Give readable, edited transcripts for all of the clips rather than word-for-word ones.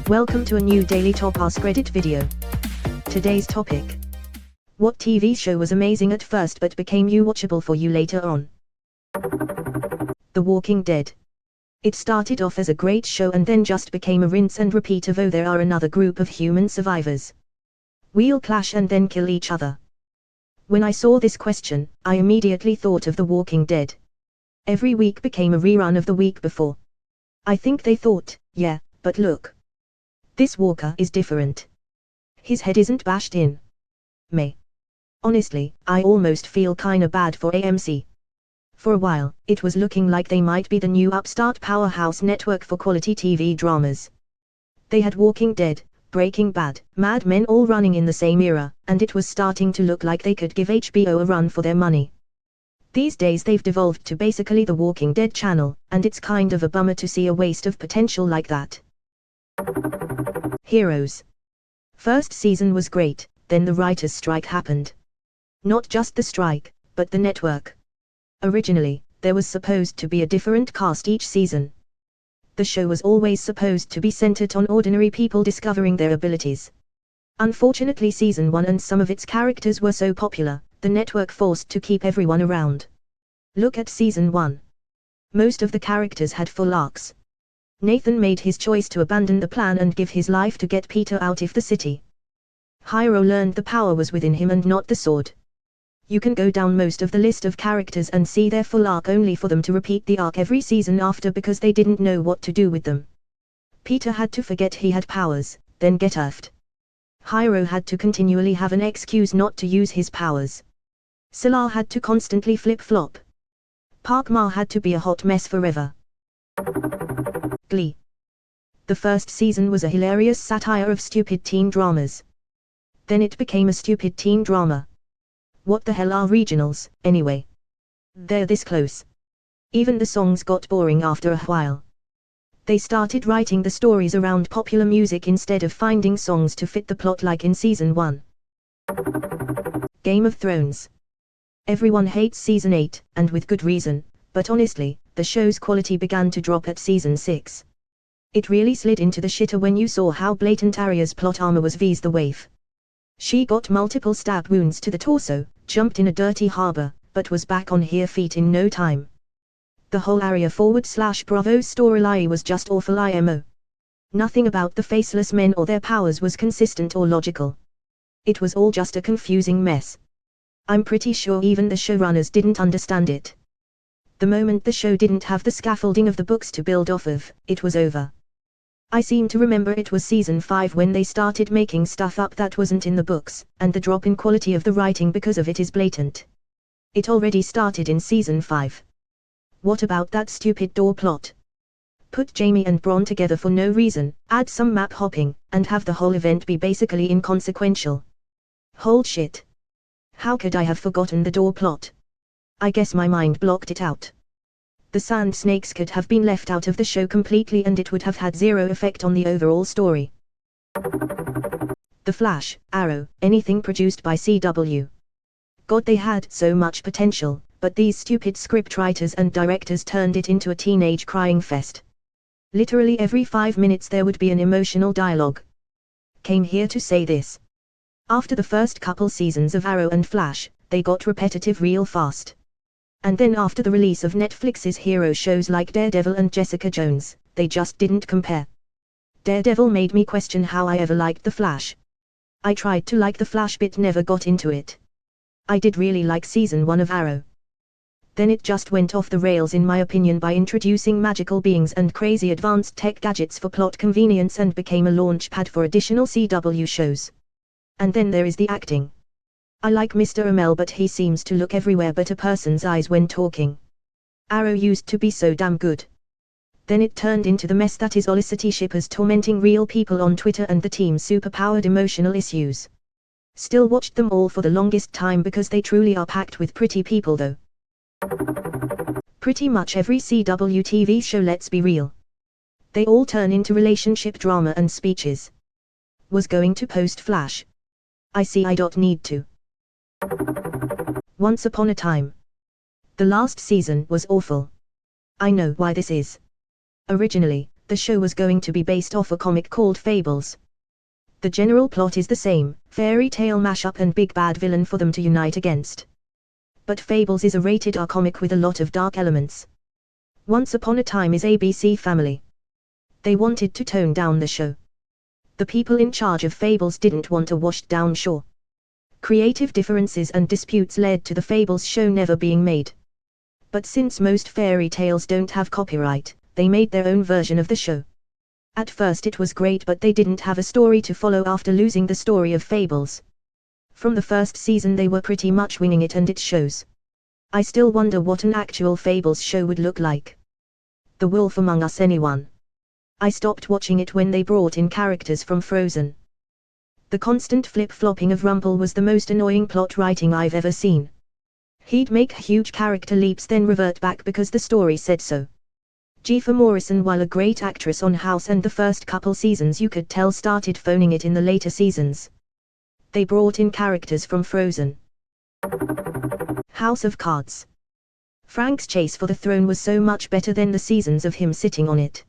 Welcome to a new daily top Askreddit video. Today's topic: what TV show was amazing at first but became unwatchable for you later on? The Walking Dead. It started off as a great show and then just became a rinse and repeat of "oh, there are another group of human survivors. We'll clash and then kill each other." When I saw this question, I immediately thought of The Walking Dead. Every week became a rerun of the week before. I think they thought, yeah, but look. This Walker is different. His head isn't bashed in. Meh. Honestly, I almost feel kinda bad for AMC. For a while, it was looking like they might be the new upstart powerhouse network for quality TV dramas. They had Walking Dead, Breaking Bad, Mad Men all running in the same era, and it was starting to look like they could give HBO a run for their money. These days they've devolved to basically the Walking Dead channel, and it's kind of a bummer to see a waste of potential like that. Heroes. First season was great, then the writers' strike happened. Not just the strike, but the network. Originally, there was supposed to be a different cast each season. The show was always supposed to be centered on ordinary people discovering their abilities. Unfortunately, season 1 and some of its characters were so popular, the network forced to keep everyone around. Look at season 1. Most of the characters had full arcs. Nathan made his choice to abandon the plan and give his life to get Peter out of the city. Hiro learned the power was within him and not the sword. You can go down most of the list of characters and see their full arc only for them to repeat the arc every season after because they didn't know what to do with them. Peter had to forget he had powers, then get earthed. Hiro had to continually have an excuse not to use his powers. Sylar had to constantly flip-flop. Parkmar had to be a hot mess forever. Glee. The first season was a hilarious satire of stupid teen dramas. Then it became a stupid teen drama. What the hell are regionals, anyway? They're this close. Even the songs got boring after a while. They started writing the stories around popular music instead of finding songs to fit the plot like in season 1. Game of Thrones. Everyone hates season 8, and with good reason, but honestly, the show's quality began to drop at season 6. It really slid into the shitter when you saw how blatant Arya's plot armor was V's the waif. She got multiple stab wounds to the torso, jumped in a dirty harbor, but was back on her feet in no time. The whole Arya /Bravo storyline was just awful IMO. Nothing about the faceless men or their powers was consistent or logical. It was all just a confusing mess. I'm pretty sure even the showrunners didn't understand it. The moment the show didn't have the scaffolding of the books to build off of, it was over. I seem to remember it was season 5 when they started making stuff up that wasn't in the books, and the drop in quality of the writing because of it is blatant. It already started in season 5. What about that stupid door plot? Put Jaime and Bronn together for no reason, add some map hopping, and have the whole event be basically inconsequential. Hold shit. How could I have forgotten the door plot? I guess my mind blocked it out. The Sand Snakes could have been left out of the show completely and it would have had zero effect on the overall story. The Flash, Arrow, anything produced by CW. God, they had so much potential, but these stupid scriptwriters and directors turned it into a teenage crying fest. Literally every 5 minutes there would be an emotional dialogue. Came here to say this. After the first couple seasons of Arrow and Flash, they got repetitive real fast. And then after the release of Netflix's hero shows like Daredevil and Jessica Jones, they just didn't compare. Daredevil made me question how I ever liked The Flash. I tried to like The Flash but never got into it. I did really like season 1 of Arrow. Then it just went off the rails in my opinion by introducing magical beings and crazy advanced tech gadgets for plot convenience and became a launch pad for additional CW shows. And then there is the acting. I like Mr. Amell but he seems to look everywhere but a person's eyes when talking. Arrow used to be so damn good. Then it turned into the mess that is Olicity shippers tormenting real people on Twitter and the team's superpowered emotional issues. Still watched them all for the longest time because they truly are packed with pretty people though. Pretty much every CW TV show, let's be real. They all turn into relationship drama and speeches. Was going to post Flash. I see I don't need to. Once Upon a Time. The last season was awful. I know why this is. Originally, the show was going to be based off a comic called Fables. The general plot is the same, fairy tale mashup and big bad villain for them to unite against. But Fables is a rated R comic with a lot of dark elements. Once Upon a Time is ABC Family. They wanted to tone down the show. The people in charge of Fables didn't want a washed down show. Creative differences and disputes led to the Fables show never being made. But since most fairy tales don't have copyright, they made their own version of the show. At first it was great, but they didn't have a story to follow after losing the story of Fables. From the first season they were pretty much winging it, and it shows. I still wonder what an actual Fables show would look like. The Wolf Among Us, anyone? I stopped watching it when they brought in characters from Frozen. The constant flip-flopping of Rumple was the most annoying plot writing I've ever seen. He'd make huge character leaps then revert back because the story said so. Jennifer Morrison, while a great actress on House and the first couple seasons, you could tell started phoning it in the later seasons. They brought in characters from Frozen. House of Cards. Frank's chase for the throne was so much better than the seasons of him sitting on it.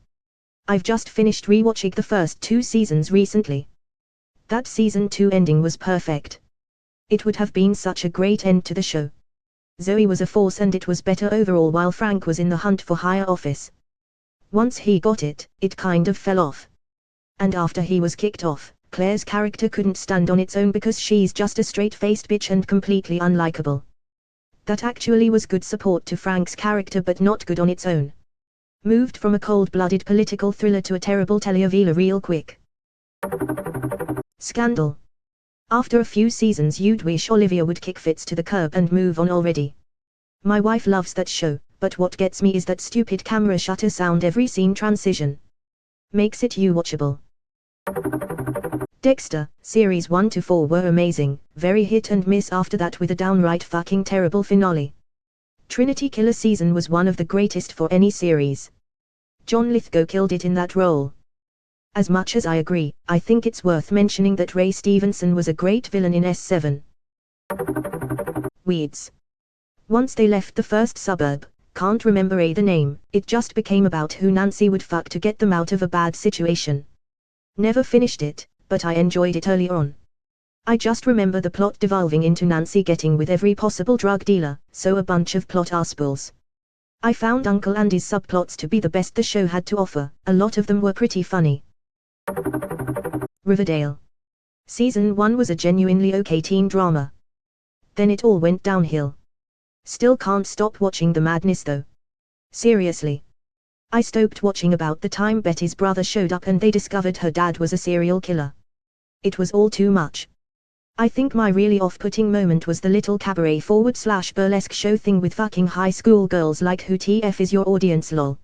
I've just finished rewatching the first 2 seasons recently. That season 2 ending was perfect. It would have been such a great end to the show. Zoe was a force and it was better overall while Frank was in the hunt for higher office. Once he got it, it kind of fell off. And after he was kicked off, Claire's character couldn't stand on its own because she's just a straight-faced bitch and completely unlikable. That actually was good support to Frank's character, but not good on its own. Moved from a cold-blooded political thriller to a terrible telenovela real quick. Scandal. After a few seasons you'd wish Olivia would kick Fitz to the curb and move on already. My wife loves that show, but what gets me is that stupid camera shutter sound every scene transition. Makes it unwatchable. Dexter, series 1 to 4 were amazing, very hit and miss after that with a downright fucking terrible finale. Trinity Killer season was one of the greatest for any series. John Lithgow killed it in that role. As much as I agree, I think it's worth mentioning that Ray Stevenson was a great villain in S7. Weeds. Once they left the first suburb, can't remember the name, it just became about who Nancy would fuck to get them out of a bad situation. Never finished it, but I enjoyed it early on. I just remember the plot devolving into Nancy getting with every possible drug dealer, so a bunch of plot arseballs. I found Uncle Andy's subplots to be the best the show had to offer, a lot of them were pretty funny. Riverdale. Season 1 was a genuinely okay teen drama. Then it all went downhill. Still can't stop watching the madness though. Seriously. I stopped watching about the time Betty's brother showed up and they discovered her dad was a serial killer. It was all too much. I think my really off-putting moment was the little cabaret / burlesque show thing with fucking high school girls like who TF is your audience lol.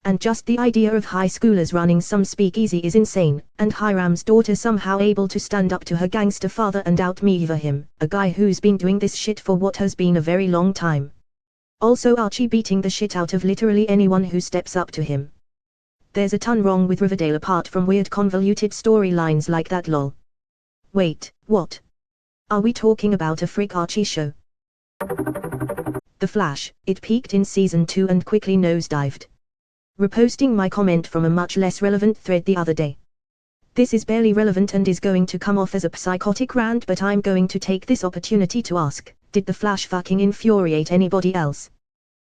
And just the idea of high schoolers running some speakeasy is insane, and Hiram's daughter somehow able to stand up to her gangster father and out-maneuver him, a guy who's been doing this shit for what has been a very long time. Also Archie beating the shit out of literally anyone who steps up to him. There's a ton wrong with Riverdale apart from weird convoluted storylines like that lol. Wait, what? Are we talking about a freak Archie show? The Flash, it peaked in season 2 and quickly nosedived. Reposting my comment from a much less relevant thread the other day. This is barely relevant and is going to come off as a psychotic rant, but I'm going to take this opportunity to ask, did The Flash fucking infuriate anybody else?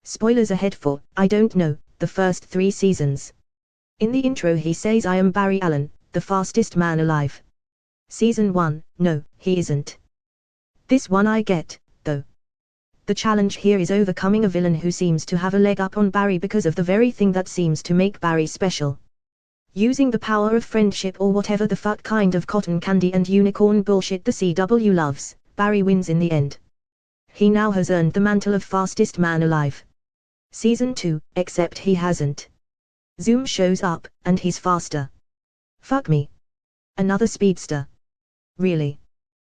Spoilers ahead for, I don't know, the first 3 seasons. In the intro he says I am Barry Allen, the fastest man alive. Season 1, no, he isn't. This one I get, though. The challenge here is overcoming a villain who seems to have a leg up on Barry because of the very thing that seems to make Barry special. Using the power of friendship or whatever the fuck kind of cotton candy and unicorn bullshit the CW loves, Barry wins in the end. He now has earned the mantle of fastest man alive. Season 2, except he hasn't. Zoom shows up, and he's faster. Fuck me. Another speedster. Really?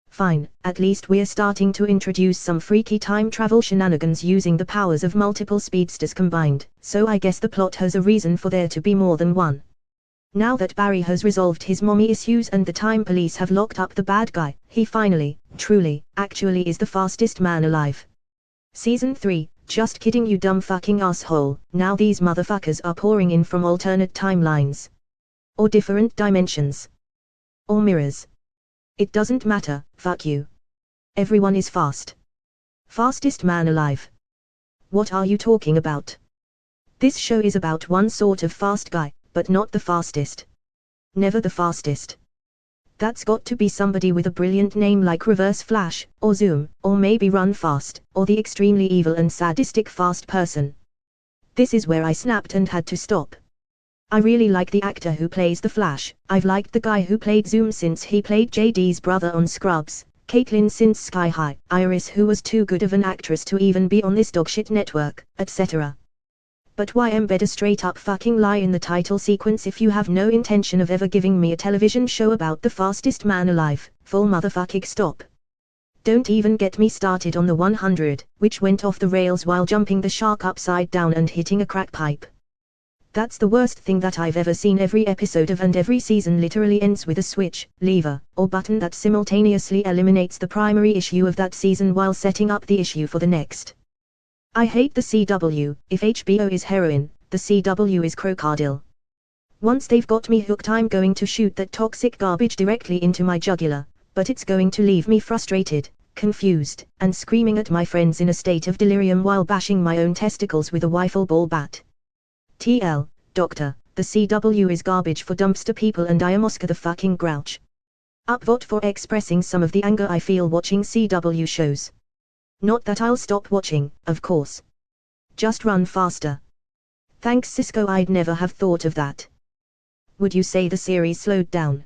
Fine, at least we're starting to introduce some freaky time travel shenanigans using the powers of multiple speedsters combined, so I guess the plot has a reason for there to be more than one. Now that Barry has resolved his mommy issues and the time police have locked up the bad guy, he finally, truly, actually is the fastest man alive. Season 3, Just kidding, you dumb fucking asshole. Now these motherfuckers are pouring in from alternate timelines. Or different dimensions. Or mirrors. It doesn't matter, fuck you. Everyone is fast. Fastest man alive. What are you talking about? This show is about one sort of fast guy, but not the fastest. Never the fastest. That's got to be somebody with a brilliant name like Reverse Flash, or Zoom, or maybe Run Fast, or the extremely evil and sadistic Fast person. This is where I snapped and had to stop. I really like the actor who plays the Flash. I've liked the guy who played Zoom since he played JD's brother on Scrubs, Caitlyn since Sky High, Iris who was too good of an actress to even be on this dogshit network, etc. But why embed a straight up fucking lie in the title sequence if you have no intention of ever giving me a television show about the fastest man alive? Full motherfucking stop. Don't even get me started on the 100, which went off the rails while jumping the shark upside down and hitting a crack pipe. That's the worst thing that I've ever seen. Every episode of and every season literally ends with a switch, lever, or button that simultaneously eliminates the primary issue of that season while setting up the issue for the next. I hate the CW. If HBO is heroin, the CW is crocodile. Once they've got me hooked, I'm going to shoot that toxic garbage directly into my jugular, but it's going to leave me frustrated, confused, and screaming at my friends in a state of delirium while bashing my own testicles with a wiffle ball bat. TL, Doctor, the CW is garbage for dumpster people and I am Oscar the fucking Grouch. Upvote for expressing some of the anger I feel watching CW shows. Not that I'll stop watching, of course. Just run faster. Thanks Cisco, I'd never have thought of that. Would you say the series slowed down?